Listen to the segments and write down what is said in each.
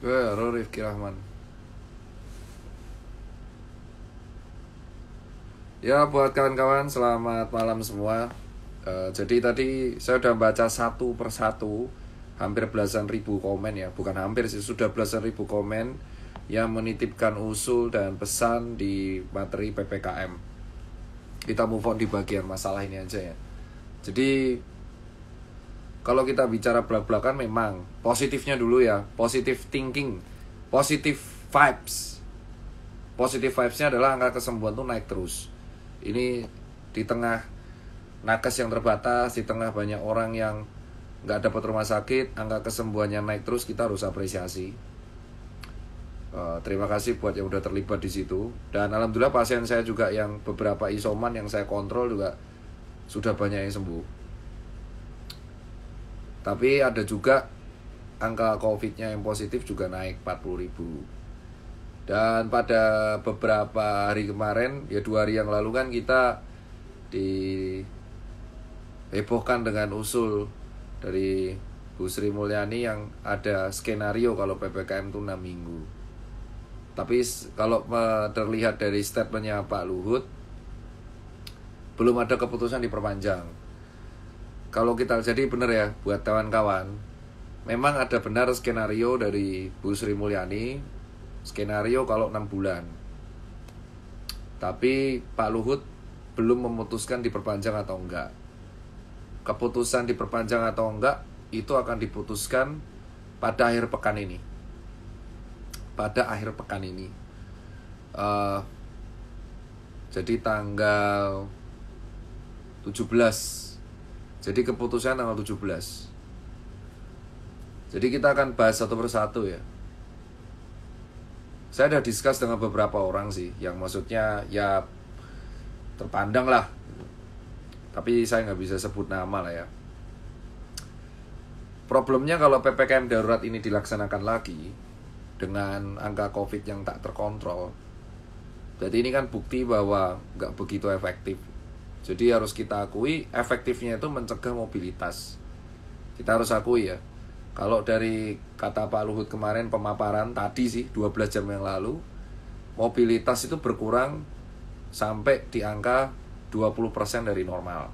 Halo Rifki Rahman. Ya buat kawan-kawan selamat malam semua. Jadi tadi saya udah baca satu persatu hampir belasan ribu komen ya. Bukan hampir sih, sudah belasan ribu komen yang menitipkan usul dan pesan di materi PPKM. Kita move on di bagian masalah ini aja ya. Jadi kalau kita bicara belak-belakan memang positifnya dulu ya. Positive thinking, positive vibes. Positive vibes-nya adalah angka kesembuhan tuh naik terus. Ini di tengah nakes yang terbatas, di tengah banyak orang yang nggak dapat rumah sakit, angka kesembuhannya naik terus, kita harus apresiasi. Terima kasih buat yang udah terlibat di situ. Dan alhamdulillah pasien saya juga yang beberapa isoman yang saya kontrol juga sudah banyak yang sembuh. Tapi ada juga angka COVID-nya yang positif juga naik 40.000. Dan pada beberapa hari kemarin, ya 2 hari yang lalu kan kita dihebohkan dengan usul dari Bu Sri Mulyani yang ada skenario kalau PPKM itu 6 minggu. Tapi kalau terlihat dari statementnya Pak Luhut, belum ada keputusan diperpanjang. Kalau kita jadi benar ya buat kawan-kawan, memang ada benar skenario dari Bu Sri Mulyani, skenario kalau 6 bulan. Tapi Pak Luhut belum memutuskan diperpanjang atau enggak. Keputusan diperpanjang atau enggak itu akan diputuskan pada akhir pekan ini. Pada akhir pekan ini. Jadi tanggal 17. Jadi keputusan tanggal 17. Jadi kita akan bahas satu persatu ya. Saya udah discuss dengan beberapa orang sih, yang maksudnya ya terpandang lah. Tapi saya nggak bisa sebut nama lah ya. Problemnya kalau PPKM darurat ini dilaksanakan lagi dengan angka COVID yang tak terkontrol, jadi ini kan bukti bahwa nggak begitu efektif. Jadi harus kita akui efektifnya itu mencegah mobilitas. Kita harus akui ya. Kalau dari kata Pak Luhut kemarin pemaparan tadi sih 12 jam yang lalu, mobilitas itu berkurang sampai di angka 20% dari normal.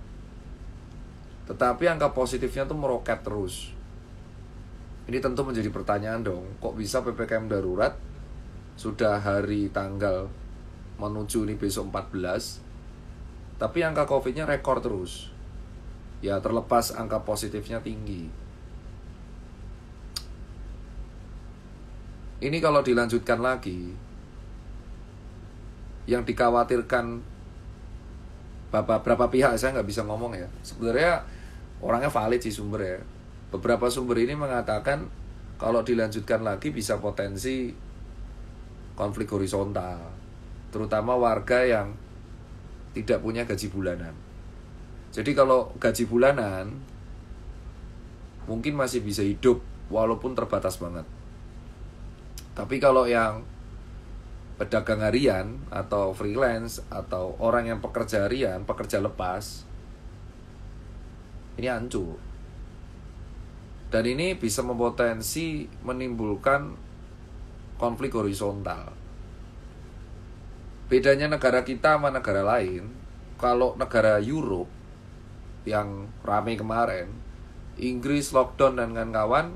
Tetapi angka positifnya tuh meroket terus. Ini tentu menjadi pertanyaan dong, kok bisa PPKM darurat sudah hari tanggal menuju ini besok 14, tapi angka COVID-nya rekor terus. Ya terlepas angka positifnya tinggi. Ini kalau dilanjutkan lagi, yang dikhawatirkan berapa pihak saya nggak bisa ngomong ya. Sebenarnya orangnya valid sih sumber ya. Beberapa sumber ini mengatakan kalau dilanjutkan lagi bisa potensi konflik horizontal, terutama warga yang tidak punya gaji bulanan. Jadi kalau gaji bulanan mungkin masih bisa hidup walaupun terbatas banget. Tapi kalau yang pedagang harian atau freelance atau orang yang pekerja harian, pekerja lepas, ini hancur. Dan ini bisa mempotensi menimbulkan konflik horizontal. Bedanya negara kita sama negara lain, kalau negara Europe yang ramai kemarin, Inggris lockdown dan kawan-kawan,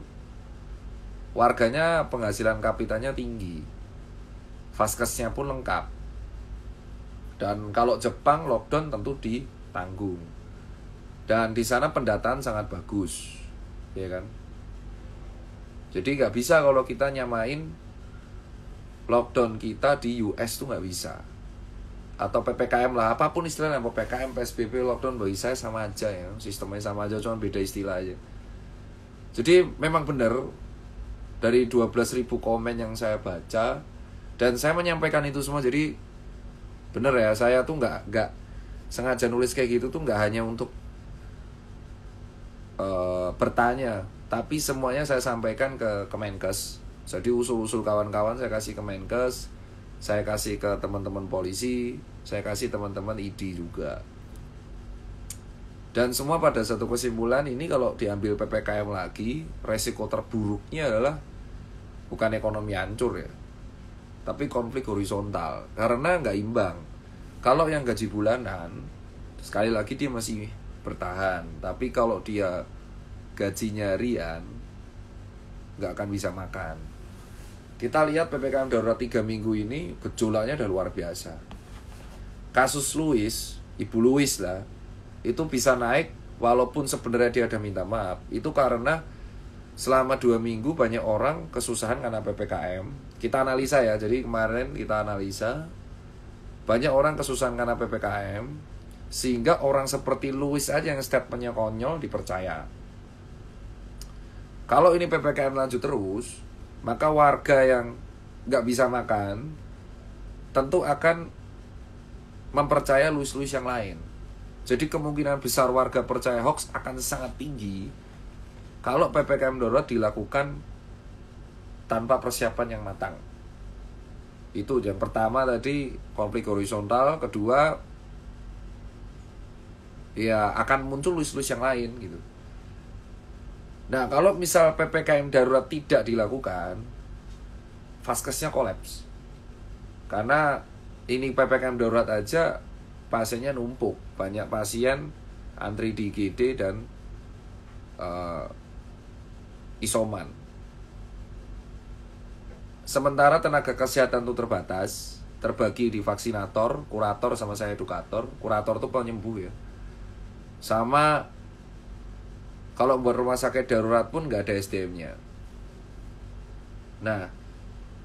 warganya penghasilan kapitalnya tinggi, vaskesnya pun lengkap. Dan kalau Jepang lockdown tentu ditanggung. Dan di sana pendataan sangat bagus, ya kan? Jadi nggak bisa kalau kita nyamain lockdown kita di US tuh nggak bisa. Atau PPKM lah, apapun istilahnya, PPKM, PSBB, lockdown bagi saya sama aja ya. Sistemnya sama aja, cuma beda istilah aja. Jadi memang benar, dari 12.000 komen yang saya baca, dan saya menyampaikan itu semua, jadi benar ya, saya tuh nggak sengaja nulis kayak gitu tuh nggak hanya untuk bertanya, tapi semuanya saya sampaikan ke Kemenkes. Jadi usul-usul kawan-kawan saya kasih ke Menkes, saya kasih ke teman-teman polisi, saya kasih teman-teman ID juga. Dan semua pada satu kesimpulan, ini kalau diambil PPKM lagi, resiko terburuknya adalah bukan ekonomi hancur ya, tapi konflik horizontal karena nggak imbang. Kalau yang gaji bulanan, sekali lagi dia masih bertahan, tapi kalau dia gajinya harian, nggak akan bisa makan. Kita lihat PPKM darurat 3 minggu ini gejolaknya udah luar biasa. Kasus Louis, Ibu Louis lah, itu bisa naik walaupun sebenarnya dia ada minta maaf. Itu karena selama 2 minggu banyak orang kesusahan karena PPKM. Kita analisa ya, jadi kemarin kita analisa banyak orang kesusahan karena PPKM, sehingga orang seperti Louis aja yang statementnya konyol dipercaya. Kalau ini PPKM lanjut terus, maka warga yang nggak bisa makan tentu akan mempercaya Louis-Louis yang lain. Jadi kemungkinan besar warga percaya hoax akan sangat tinggi kalau PPKM darurat dilakukan tanpa persiapan yang matang. Itu yang pertama tadi, konflik horizontal. Kedua, ya akan muncul Louis-Louis yang lain gitu. Nah, kalau misal PPKM darurat tidak dilakukan, vaskesnya kolaps. Karena ini PPKM darurat aja pasiennya numpuk. Banyak pasien antri di IGD dan isoman. Sementara tenaga kesehatan itu terbatas, terbagi di vaksinator, kurator, sama saya edukator. Kurator itu penyembuh ya. Sama kalau buat rumah sakit darurat pun nggak ada SDM-nya. Nah,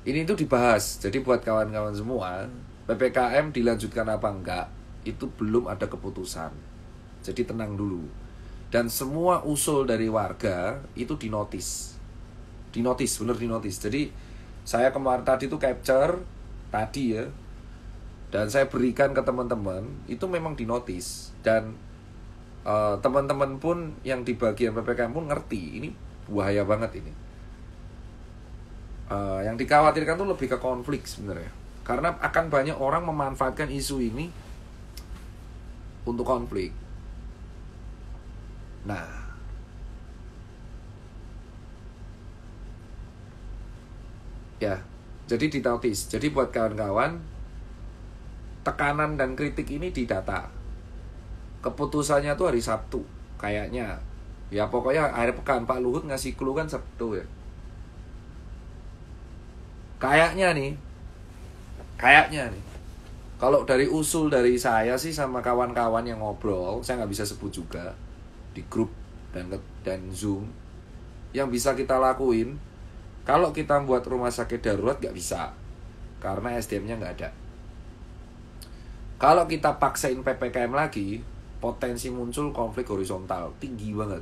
ini tuh dibahas. Jadi buat kawan-kawan semua, PPKM dilanjutkan apa enggak, itu belum ada keputusan. Jadi tenang dulu. Dan semua usul dari warga itu dinotis. Dinotis, bener dinotis. Jadi saya kemarin tadi tuh capture tadi ya, dan saya berikan ke teman-teman, itu memang dinotis. Dan teman-teman pun yang di bagian PPKM pun ngerti ini bahaya banget ini. Yang dikhawatirkan tuh lebih ke konflik sebenarnya, karena akan banyak orang memanfaatkan isu ini untuk konflik. Nah, ya, jadi dinotis. Jadi buat kawan-kawan, tekanan dan kritik ini didata. Keputusannya tuh hari Sabtu kayaknya. Ya pokoknya akhir pekan. Pak Luhut ngasih clue kan Sabtu ya. Kayaknya nih. Kalau dari usul dari saya sih sama kawan-kawan yang ngobrol, saya nggak bisa sebut juga di grup dan Zoom, yang bisa kita lakuin, kalau kita buat rumah sakit darurat nggak bisa, karena SDM-nya nggak ada. Kalau kita paksain PPKM lagi, potensi muncul konflik horizontal tinggi banget.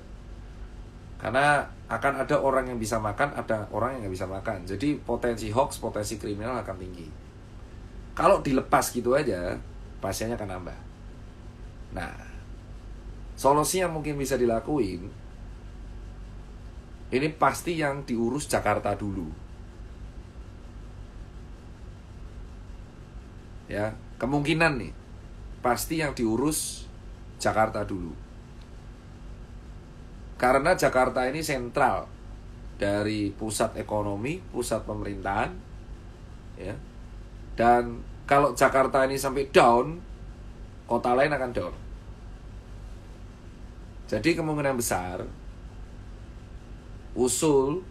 Karena akan ada orang yang bisa makan, ada orang yang nggak bisa makan. Jadi potensi hoax, potensi kriminal akan tinggi. Kalau dilepas gitu aja, pasiennya akan nambah. Nah, solusi yang mungkin bisa dilakuin, ini pasti yang diurus Jakarta dulu. Ya, kemungkinan nih, pasti yang diurus Jakarta dulu. Karena Jakarta ini sentral dari pusat ekonomi, pusat pemerintahan, ya. Dan kalau Jakarta ini sampai down, kota lain akan down. Jadi kemungkinan besar usul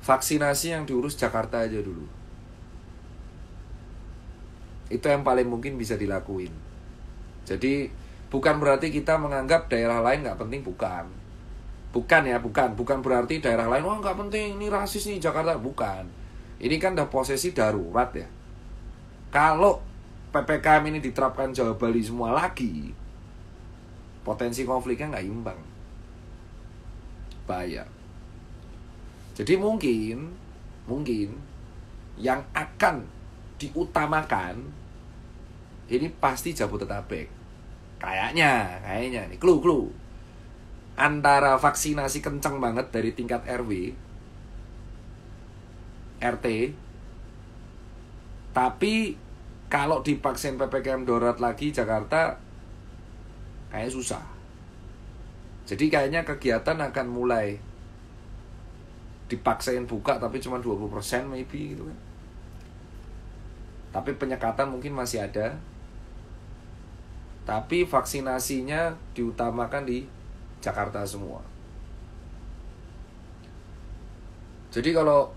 vaksinasi yang diurus Jakarta aja dulu. Itu yang paling mungkin bisa dilakuin. Jadi bukan berarti kita menganggap daerah lain nggak penting, bukan. Bukan berarti daerah lain wah nggak penting, ini rasis nih Jakarta, bukan. Ini kan udah posisi darurat ya. Kalau PPKM ini diterapkan Jawa Bali semua lagi, potensi konfliknya nggak imbang, bahaya. Jadi mungkin yang akan diutamakan ini pasti Jabodetabek. Kayaknya nih, clue. Antara vaksinasi kenceng banget dari tingkat RW, RT, tapi kalau divaksin PPKM darurat lagi Jakarta, kayaknya susah. Jadi kayaknya kegiatan akan mulai dipaksain buka tapi cuma 20% maybe gitu kan. Tapi penyekatan mungkin masih ada. Tapi vaksinasinya diutamakan di Jakarta semua. Jadi kalau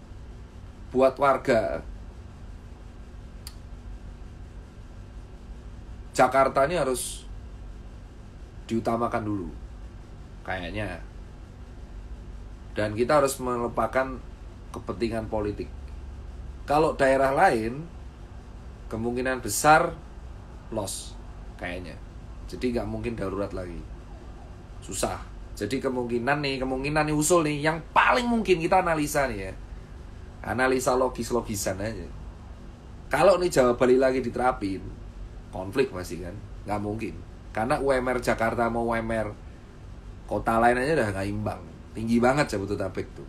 buat warga Jakarta ini harus diutamakan dulu kayaknya. Dan kita harus melupakan kepentingan politik. Kalau daerah lain kemungkinan besar loss kayaknya. Jadi nggak mungkin darurat lagi. Susah. Jadi kemungkinan nih usul nih yang paling mungkin kita analisa nih ya. Analisa logis-logisan aja. Kalau nih Jawa Bali lagi diterapin, konflik masih kan? Nggak mungkin. Karena UMR Jakarta mau UMR kota lain aja udah nggak imbang. Tinggi banget Jabodetabek tuh.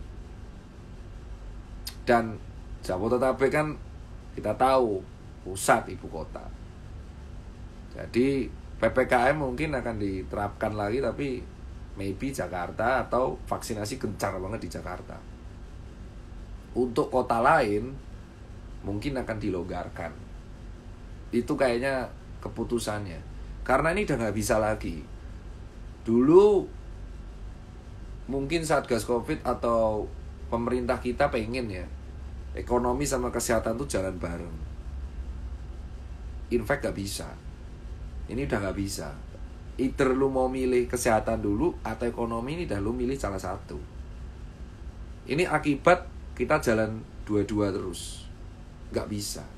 Dan Jabodetabek kan kita tahu pusat ibu kota. Jadi PPKM mungkin akan diterapkan lagi, tapi maybe Jakarta atau vaksinasi gencar banget di Jakarta. Untuk kota lain mungkin akan dilonggarkan. Itu kayaknya keputusannya. Karena ini udah nggak bisa lagi. Dulu mungkin Satgas Covid atau pemerintah kita pengen ya ekonomi sama kesehatan tuh jalan bareng. In fact gak bisa. Ini udah gak bisa. Either lu mau milih kesehatan dulu atau ekonomi, ini dah lu milih salah satu. Ini akibat kita jalan dua-dua terus. Gak bisa.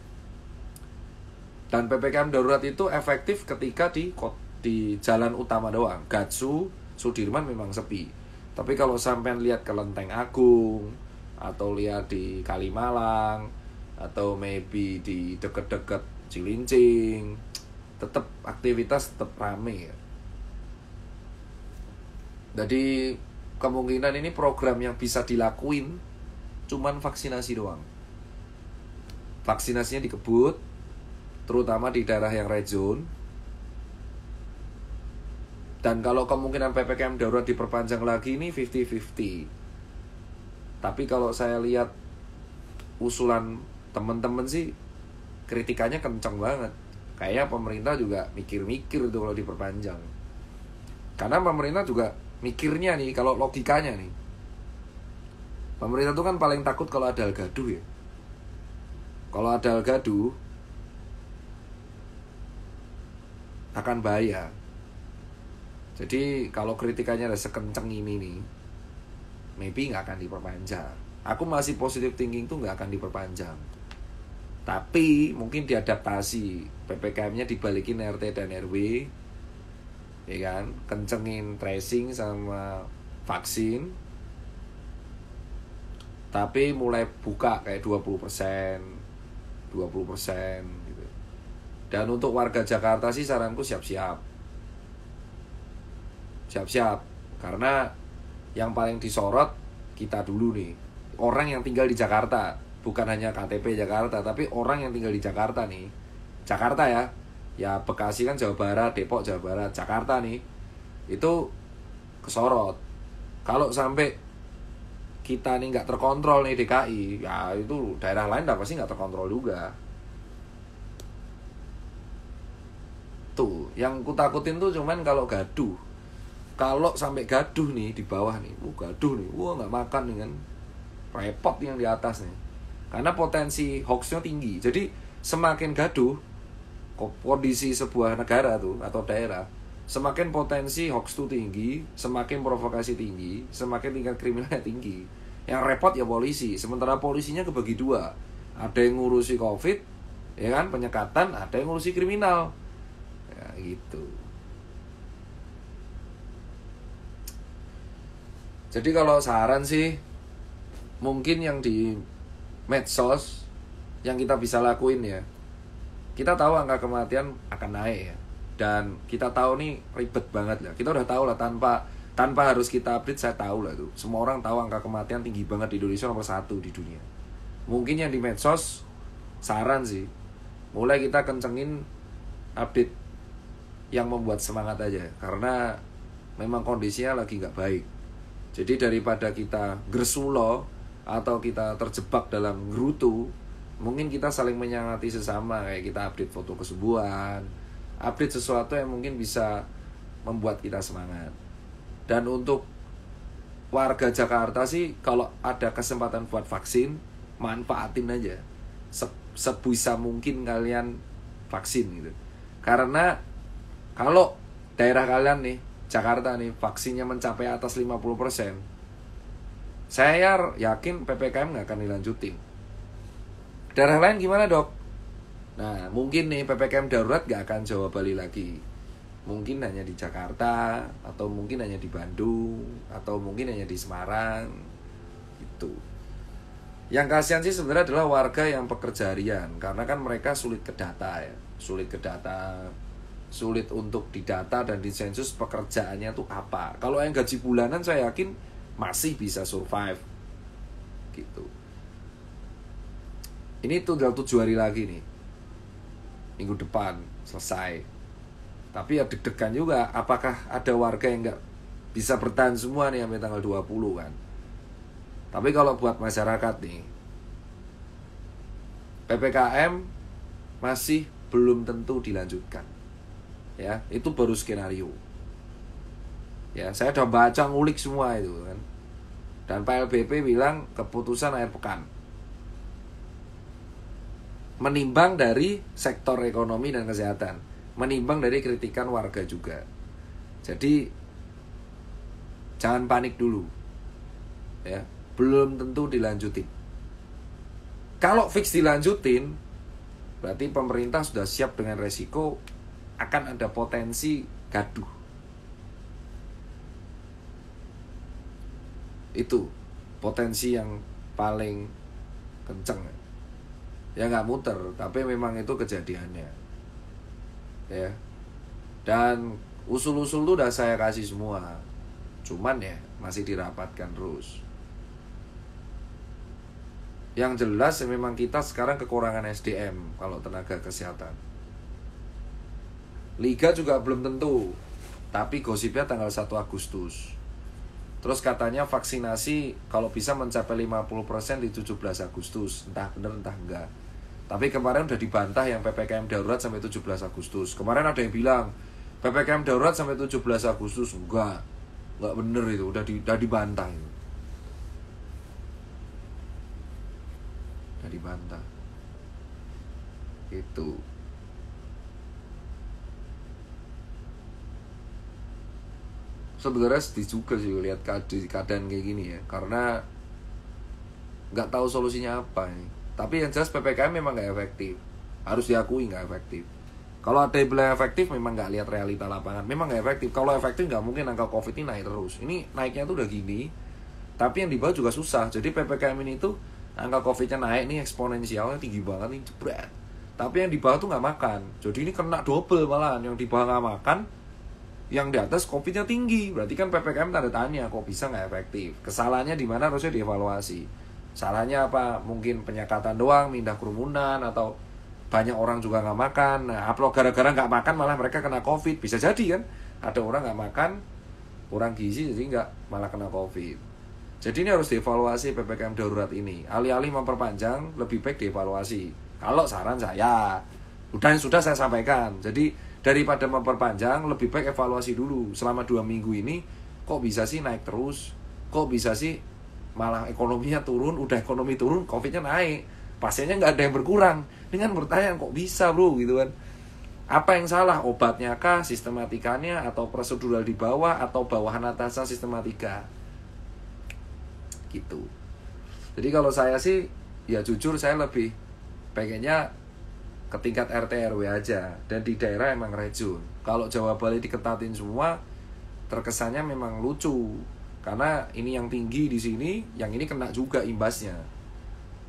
Dan PPKM darurat itu efektif ketika di jalan utama doang. Gatsu, Sudirman memang sepi. Tapi kalau sampean lihat ke Lenteng Agung, atau lihat di Kalimalang, atau maybe di deket-deket Cilincing, tetap aktivitas tetap rame ya. Jadi kemungkinan ini program yang bisa dilakuin cuman vaksinasi doang. Vaksinasinya dikebut, terutama di daerah yang red zone. Dan kalau kemungkinan PPKM darurat diperpanjang lagi ini 50-50. Tapi kalau saya lihat usulan teman-teman sih kritikannya kencang banget. Kayaknya pemerintah juga mikir-mikir tuh kalau diperpanjang. Karena pemerintah juga mikirnya nih, kalau logikanya nih, pemerintah tuh kan paling takut kalau ada gaduh ya. Kalau ada gaduh akan bahaya. Jadi kalau kritikannya ada sekencang ini nih, maybe nggak akan diperpanjang. Aku masih positive thinking tuh nggak akan diperpanjang. Tapi mungkin diadaptasi, PPKM-nya dibalikin RT dan RW, ya kan, kencengin tracing sama vaksin. Tapi mulai buka kayak 20% gitu. Dan untuk warga Jakarta sih saranku siap-siap. Karena yang paling disorot kita dulu nih, orang yang tinggal di Jakarta. Bukan hanya KTP Jakarta, tapi orang yang tinggal di Jakarta nih. Jakarta ya. Ya Bekasi kan Jawa Barat, Depok Jawa Barat, Jakarta nih. Itu kesorot. Kalau sampai kita nih nggak terkontrol nih DKI, ya itu daerah lain dah pasti nggak terkontrol juga. Tuh, yang kutakutin tuh cuman kalau gaduh. Kalau sampai gaduh nih di bawah nih, gaduh nih, nggak makan nih kan. Repot yang di atas nih. Karena potensi hoax-nya tinggi. Jadi semakin gaduh kondisi sebuah negara tuh atau daerah, semakin potensi hoax tuh tinggi, semakin provokasi tinggi, semakin tingkat kriminalnya tinggi. Yang repot ya polisi. Sementara polisinya kebagi dua. Ada yang ngurusi Covid, ya kan, penyekatan, ada yang ngurusi kriminal. Ya gitu. Jadi kalau saran sih, mungkin yang di medsos yang kita bisa lakuin ya, kita tahu angka kematian akan naik ya, dan kita tahu nih ribet banget lah. Kita udah tahu lah, tanpa harus kita update, saya tahu lah tuh. Semua orang tahu angka kematian tinggi banget di Indonesia, nomor 1 di dunia. Mungkin yang di medsos, saran sih, mulai kita kencengin update yang membuat semangat aja, karena memang kondisinya lagi nggak baik. Jadi daripada kita gersulo atau kita terjebak dalam gerutu, mungkin kita saling menyemangati sesama, kayak kita update foto kesembuhan, update sesuatu yang mungkin bisa membuat kita semangat. Dan untuk warga Jakarta sih, kalau ada kesempatan buat vaksin, manfaatin aja sebisa mungkin kalian vaksin gitu. Karena kalau daerah kalian nih, Jakarta nih, vaksinnya mencapai atas 50%, saya yakin PPKM nggak akan dilanjutin. Daerah lain gimana, Dok? Nah, mungkin nih PPKM darurat nggak akan Jawa Bali lagi. Mungkin hanya di Jakarta, atau mungkin hanya di Bandung, atau mungkin hanya di Semarang gitu. Yang kasihan sih sebenarnya adalah warga yang pekerja harian, karena kan mereka sulit ke data ya, sulit untuk didata dan disensus pekerjaannya tuh apa. Kalau yang gaji bulanan saya yakin masih bisa survive gitu. Ini tinggal 7 hari lagi nih, minggu depan selesai. Tapi ya deg-degan juga, apakah ada warga yang nggak bisa bertahan semua nih sampai tanggal 20 kan. Tapi kalau buat masyarakat nih, PPKM masih belum tentu dilanjutkan. Ya, itu baru skenario. Ya, saya udah baca ngulik semua itu kan. Dan PLBP bilang keputusan akhir pekan. Menimbang dari sektor ekonomi dan kesehatan, menimbang dari kritikan warga juga. Jadi jangan panik dulu. Ya, belum tentu dilanjutin. Kalau fix dilanjutin, berarti pemerintah sudah siap dengan resiko akan ada potensi gaduh. Itu potensi yang paling kenceng. Ya nggak muter, tapi memang itu kejadiannya. Ya. Dan usul-usul itu udah saya kasih semua. Cuman ya masih dirapatkan terus. Yang jelas memang kita sekarang kekurangan SDM kalau tenaga kesehatan. Liga juga belum tentu, tapi gosipnya tanggal 1 Agustus. Terus katanya vaksinasi kalau bisa mencapai 50% di 17 Agustus. Entah benar entah enggak. Tapi kemarin udah dibantah yang PPKM darurat sampai 17 Agustus. Kemarin ada yang bilang PPKM darurat sampai 17 Agustus. Enggak bener itu, udah dibantah itu. Udah dibantah. Itu. Sebenarnya sedih juga sih lihat keadaan kayak gini ya, karena nggak tahu solusinya apa ini. Tapi yang jelas PPKM memang nggak efektif, harus diakui nggak efektif. Kalau ada yang bilang efektif, memang nggak lihat realita lapangan, memang nggak efektif. Kalau efektif nggak mungkin angka COVID ini naik terus. Ini naiknya tuh udah gini, tapi yang di bawah juga susah. Jadi PPKM ini tuh angka COVID-nya naik nih eksponensialnya tinggi banget nih, jebret. Tapi yang di bawah tuh nggak makan, jadi ini kena double malahan. Yang di bawah nggak makan, yang di atas COVID-nya tinggi. Berarti kan PPKM tanda tanya, kok bisa nggak efektif? Kesalahannya di mana, harusnya dievaluasi. Salahnya apa? Mungkin penyekatan doang, pindah kerumunan, atau banyak orang juga nggak makan. Nah, upload gara-gara nggak makan malah mereka kena COVID. Bisa jadi kan? Ada orang nggak makan, kurang gizi, jadi nggak malah kena COVID. Jadi ini harus dievaluasi PPKM darurat ini. Alih-alih memperpanjang, lebih baik dievaluasi. Kalau saran saya, sudah saya sampaikan. Jadi daripada memperpanjang, lebih baik evaluasi dulu. Selama 2 minggu ini, kok bisa sih naik terus? Kok bisa sih malah ekonominya turun? Udah ekonomi turun, COVID-nya naik. Pasiennya nggak ada yang berkurang. Dengan bertanya, kok bisa bro? Gitu kan. Apa yang salah? Obatnya kah? Sistematikanya? Atau prosedural di bawah? Atau bawahan atasan sistematika? Gitu. Jadi kalau saya sih, ya jujur saya lebih pengennya ke tingkat RT RW aja, dan di daerah emang rejun. Kalau Jawa Bali diketatin semua, terkesannya memang lucu, karena ini yang tinggi di sini, yang ini kena juga imbasnya,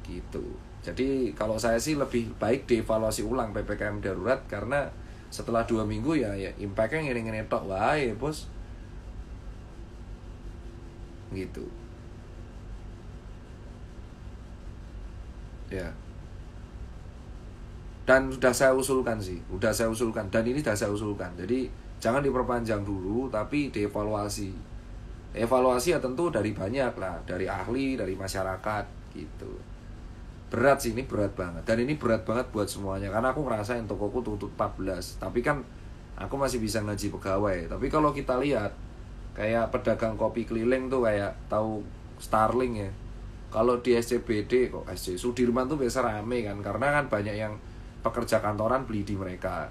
gitu. Jadi kalau saya sih lebih baik dievaluasi ulang PPKM darurat, karena setelah 2 minggu ya impactnya ngene-ngene tok wae bos, gitu. Ya. Dan sudah saya usulkan sih, dan ini sudah saya usulkan. Jadi jangan diperpanjang dulu, tapi dievaluasi. Evaluasi ya tentu dari banyak lah, dari ahli, dari masyarakat gitu. Berat sih, ini berat banget. Dan ini berat banget buat semuanya. Karena aku ngerasain tokoku tutup 14. Tapi kan aku masih bisa ngaji pegawai. Tapi kalau kita lihat kayak pedagang kopi keliling tuh kayak tahu Starling ya. Kalau di SCBD kok SC Sudirman tuh biasa rame kan, karena kan banyak yang pekerja kantoran beli di mereka.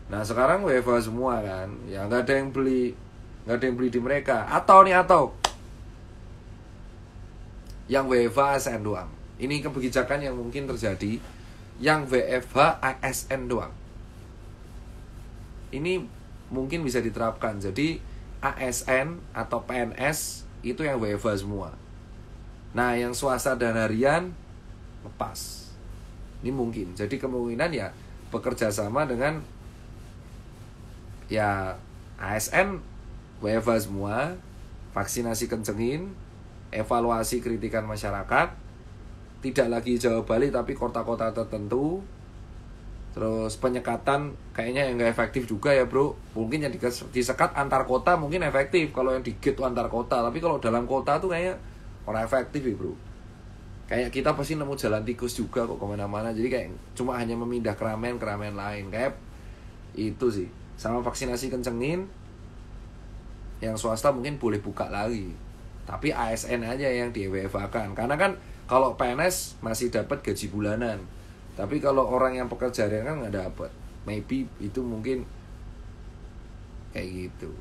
Nah sekarang WFH semua kan, ya nggak ada yang beli di mereka. Atau yang WFH ASN doang. Ini kebijakan yang mungkin terjadi, yang WFH ASN doang. Ini mungkin bisa diterapkan. Jadi ASN atau PNS itu yang WFH semua. Nah yang swasta dan harian lepas. Ini mungkin. Jadi kemungkinan ya bekerja sama dengan ya ASN WFH semua, vaksinasi kencengin, evaluasi kritikan masyarakat, tidak lagi Jawa Bali tapi kota-kota tertentu. Terus penyekatan kayaknya yang gak efektif juga ya bro. Mungkin yang disekat antar kota mungkin efektif kalau yang di gate antar kota. Tapi kalau dalam kota tuh kayaknya orang efektif ya bro. Kayak kita pasti nemu jalan tikus juga kok kemana-mana. Jadi kayak cuma hanya memindah keramaian lain. Kayak itu sih. Sama vaksinasi kencengin. Yang swasta mungkin boleh buka lagi. Tapi ASN aja yang di-WFH-kan. Karena kan kalau PNS masih dapat gaji bulanan. Tapi kalau orang yang pekerja harian kan nggak dapat. Maybe itu mungkin kayak gitu.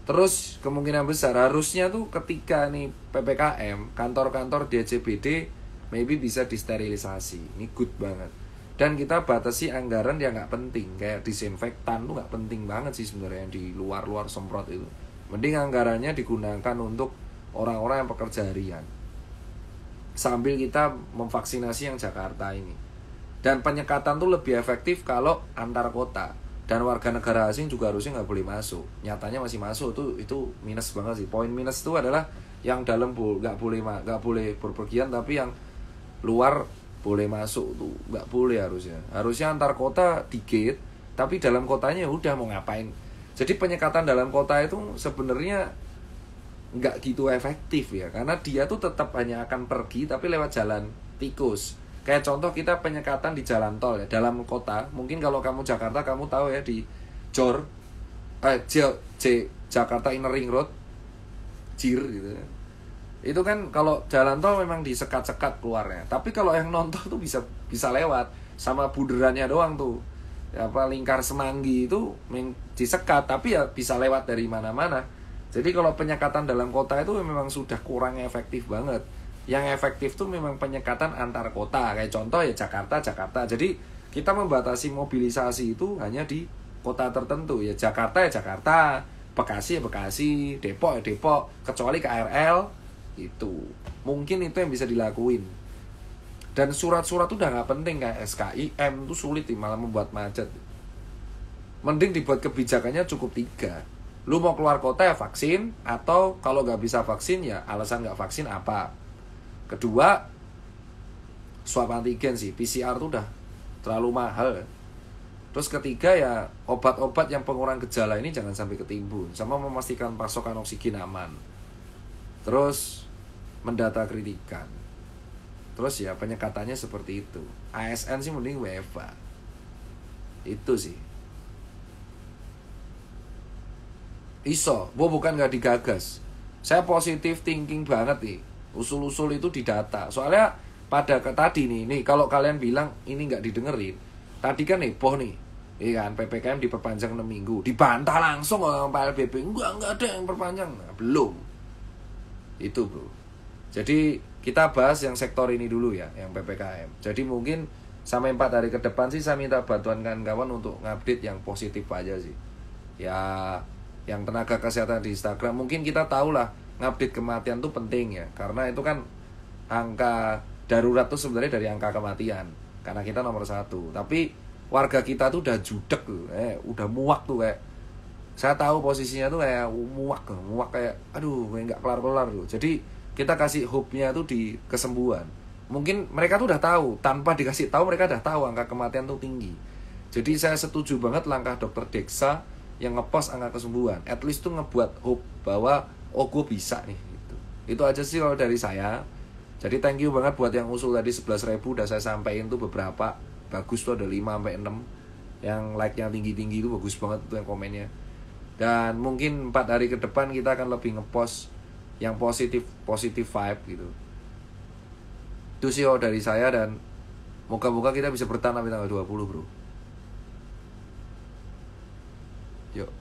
Terus kemungkinan besar harusnya tuh ketika nih PPKM, kantor-kantor di SCBD maybe bisa disterilisasi. Ini good banget. Dan kita batasi anggaran yang nggak penting. Kayak disinfektan tuh nggak penting banget sih sebenarnya yang di luar-luar semprot itu. Mending anggarannya digunakan untuk orang-orang yang pekerja harian. Sambil kita memvaksinasi yang Jakarta ini. Dan penyekatan tuh lebih efektif kalau antar kota. Dan warga negara asing juga harusnya nggak boleh masuk. Nyatanya masih masuk, itu minus banget sih. Poin minus itu adalah yang dalam nggak boleh berpergian, tapi yang luar boleh masuk tuh nggak boleh harusnya. Harusnya antar kota di gate, tapi dalam kotanya udah mau ngapain. Jadi penyekatan dalam kota itu sebenarnya nggak gitu efektif ya, karena dia tuh tetap hanya akan pergi tapi lewat jalan tikus. Kayak contoh kita penyekatan di jalan tol ya, dalam kota. Mungkin kalau kamu Jakarta kamu tahu ya di Jakarta Inner Ring Road, JIR gitu ya. Itu kan kalau jalan tol memang disekat-sekat keluarnya. Tapi kalau yang nonton tuh bisa lewat, sama buderannya doang tuh. Apa lingkar Semanggi itu disekat, tapi ya bisa lewat dari mana-mana. Jadi kalau penyekatan dalam kota itu memang sudah kurang efektif banget. Yang efektif tuh memang penyekatan antar kota. Kayak contoh ya Jakarta. Jadi kita membatasi mobilisasi itu hanya di kota tertentu. Ya Jakarta, Bekasi ya Bekasi, Depok ya Depok. Kecuali KRL itu. Mungkin itu yang bisa dilakuin. Dan surat-surat tuh udah gak penting. Kayak SKIM tuh sulit nih, malah membuat macet. Mending dibuat kebijakannya cukup 3. Lu mau keluar kota ya vaksin, atau kalau nggak bisa vaksin ya alasan nggak vaksin apa. Kedua, swab antigen sih, PCR tuh udah terlalu mahal. Terus ketiga ya obat-obat yang pengurang gejala ini jangan sampai ketimbun, sama memastikan pasokan oksigen aman. Terus mendata kritikan. Terus ya penyekatannya seperti itu. ASN sih mending WFH. Itu sih. Iso, bukan nggak digagas. Saya positif thinking banget nih. Usul-usul itu didata. Soalnya pada tadi nih kalau kalian bilang ini nggak didengerin. Tadi kan heboh nih. Iya kan, PPKM diperpanjang 6 minggu. Dibantah langsung oleh PLBB. Enggak ada yang perpanjang. Nah, belum. Itu bro. Jadi kita bahas yang sektor ini dulu ya, yang PPKM. Jadi mungkin sampai 4 hari ke depan sih saya minta bantuan kawan-kawan untuk ngupdate yang positif aja sih. Ya yang tenaga kesehatan di Instagram, mungkin kita tahu lah ngupdate kematian tuh penting ya, karena itu kan angka darurat tuh sebenarnya dari angka kematian, karena kita nomor 1. Tapi warga kita tuh udah judek tuh, udah muak tuh kayak, saya tahu posisinya tuh kayak muak kayak, aduh nggak kelar tuh. Jadi kita kasih hope-nya tuh di kesembuhan. Mungkin mereka tuh udah tahu, tanpa dikasih tahu mereka udah tahu angka kematian tuh tinggi. Jadi saya setuju banget langkah Dr. Deksa yang ngepost angka kesembuhan. At least tuh ngebuat hope bahwa oh gue bisa nih gitu. Itu aja sih kalau dari saya. Jadi thank you banget buat yang usul tadi 11.000 udah saya sampaikan tuh beberapa. Bagus tuh ada 5-6. Yang like-nya tinggi-tinggi itu bagus banget tuh yang komennya. Dan mungkin 4 hari ke depan kita akan lebih ngepost yang positif vibe gitu. Itu sih kalau dari saya, dan moga-moga kita bisa bertahan sampai tanggal 20 bro. Yuk.